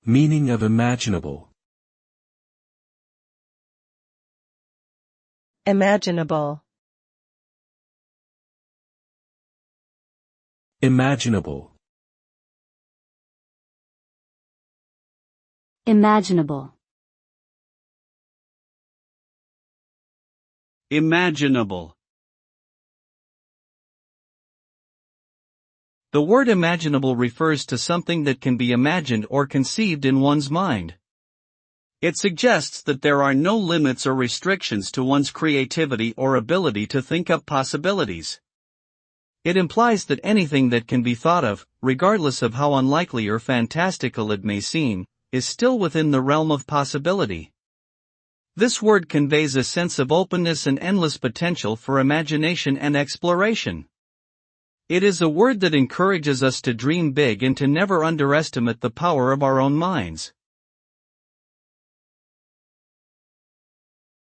Meaning of imaginable. Imaginable. Imaginable. Imaginable. Imaginable. The word imaginable refers to something that can be imagined or conceived in one's mind. It suggests that there are no limits or restrictions to one's creativity or ability to think up possibilities. It implies that anything that can be thought of, regardless of how unlikely or fantastical it may seem, is still within the realm of possibility. This word conveys a sense of openness and endless potential for imagination and exploration. It is a word that encourages us to dream big and to never underestimate the power of our own minds.